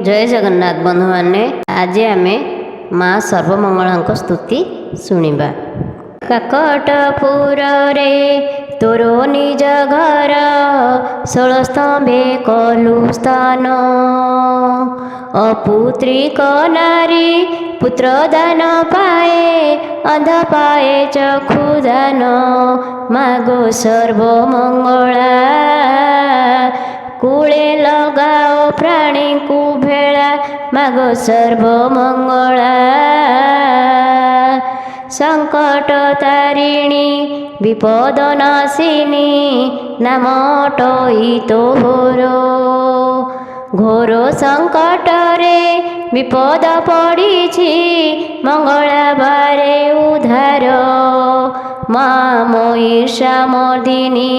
जय जगन्नाथ बंधु माने आज आमे माँ सर्वमंगला स्तुति शुणा। काकटपुर रे तोरो निज घर 16 स्तंभे कलु स्थान अपुत्रिक नारी पुत्र दान पाए अंध पाए चक्षुदान मागो सर्वमंगला कूले लगाओ प्राणी को भेला मागो सर्वमंगला संकट तारिणी विपद नाशिनी नाम टई तोहरो घोर संकट रे विपद पड़ी मंगला बारे उधार माँ महिषा मर्दिनी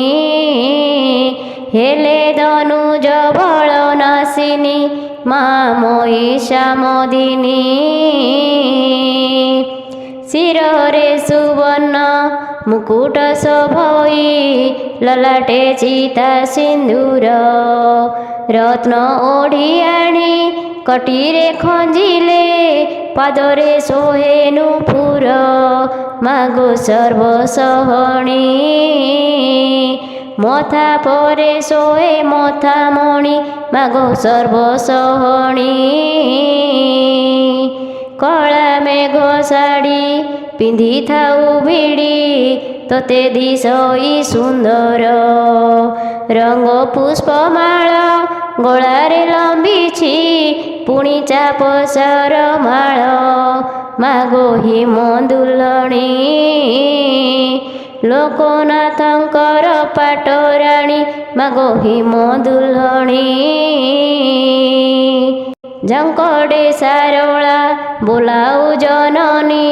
हेले दनुज बल नाशिनी माँ महिषा मर्दिनी शिरे सुवर्ण मुकुट शोभई ललाटे चिता सिंदूर रत्न ओढ़ी आणी कटीरे खंजिले पादरे सोहे नुपुर मागो सर्वसहणी मथा परे सोहे मथा मणि मागो सर्वसहणी कला मेघ शाढ़ी पिंधि थाऊ भिड़ी तोते दिशई सुंदर रंग पुष्पमाल गलारे लंबी पुणी चाप सर माल मागो हिम दुलणी लोकनाथंकर पाटराणी मागो हिम दुलणी जंकड़े सारोला बोलाऊ जननी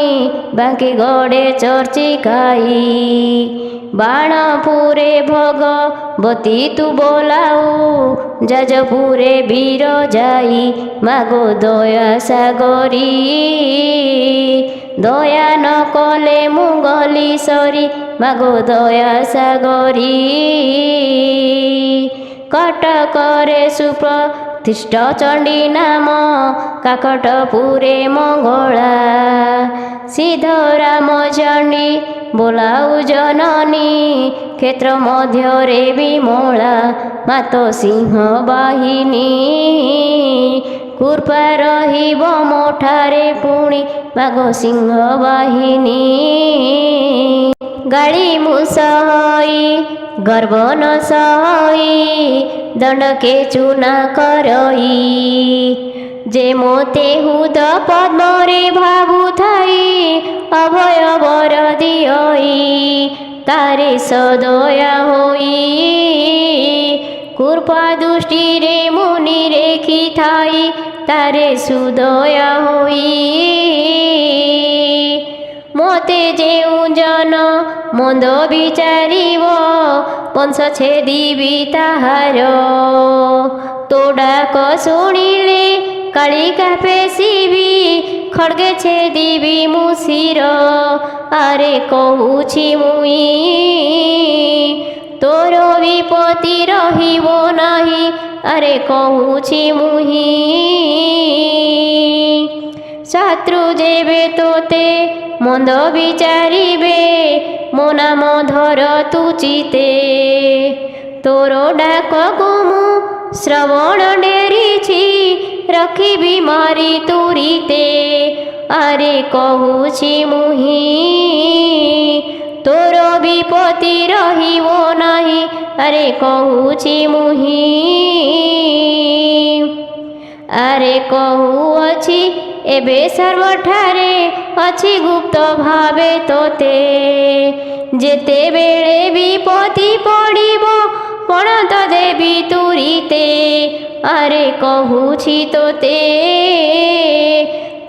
बांकी गड़े चर्चिकाई बाणपुरे भगवती तू बोलाऊ जाजपुरे वीर जाई मागो दया सागरी दया न कले मुगली सरी मागो दया सागरी कटकरे सुप्रतिष्ठ चंडी नाम काकटपुरे मंगला सिद्धराम चंडी बोलाऊ जननी क्षेत्र मध्य रे विमला मातो सिंह बाहिनी कृपा रहिब मोठारे पुणी मागो सिंह बाहिनी गाड़ी मुसई गर्व न सही दंड के चुना करई जे मोते हुद पद्म रे भावु थाई अभय बर दियई तारे सदया होई कृपा दृष्टि रे मुनि रेखी थाई तारे सुदया होई मोते जेउ जन मंद विचारिब वंश छेदिबी ताहार तो डाक शुणिले कालिका पेशिबी खड़गे छेदिबी मुशिर आरे कहूछि मुई तोर विपत्ति रहिब नाही आरे कहूछि मुही शत्रु जेबे तोते मंद विचारिबे मो नाम धर तू चिते तोर डाक गुमु श्रवण डेरिछि रखिबी मारी तुरीते आरे कहूछि मुही तोर विपत्ति रहिब नाही आरे कहूछि मुही आरे कहूअछि एबे सर्वठारे अछि गुप्त भावे तोते जेते बेले विपत्ति पड़िब पणत देवी तुरीते आरे कहूछि तोते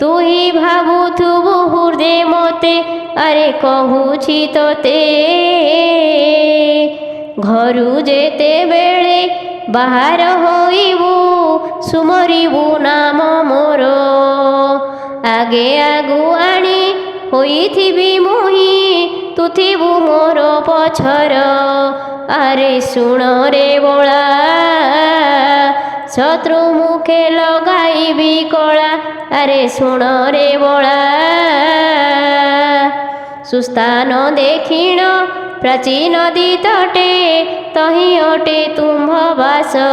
तू ही भावुथुबु हृदय मोते आरे कहूछि तोते घरु जेते बेले बाहर होइबु सुमरिबु नाम मोर आगे आगु आनी होइथिबि मुही तू थिबु मोर पछर आरे सुण रे बोला ଶତ୍ରୁ ମୁଖେ ଲଗାଇବି କଳା ଆରେ ଶୁଣ ରେ ବଳା ସୁସ୍ଥାନ ଦେଖିଣ ପ୍ରାଚୀ ନଦୀ ତଟେ ତହିଁ ଅଟେ ତୁମ୍ଭ ବାସ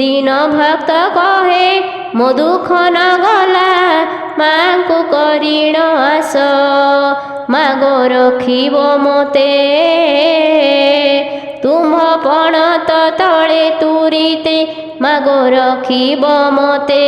ଦୀନ ଭକ୍ତ କହେ ମୋ ଦୁଃଖ ନ ଗଲା ମାଙ୍କୁ କରିଣ ଆସ ମାଗ ରଖିବ ମୋତେ ତୁମ୍ଭ ପଣତ ତଳେ ତୁରିତେ ମାଗ ରଖିବ ମୋତେ।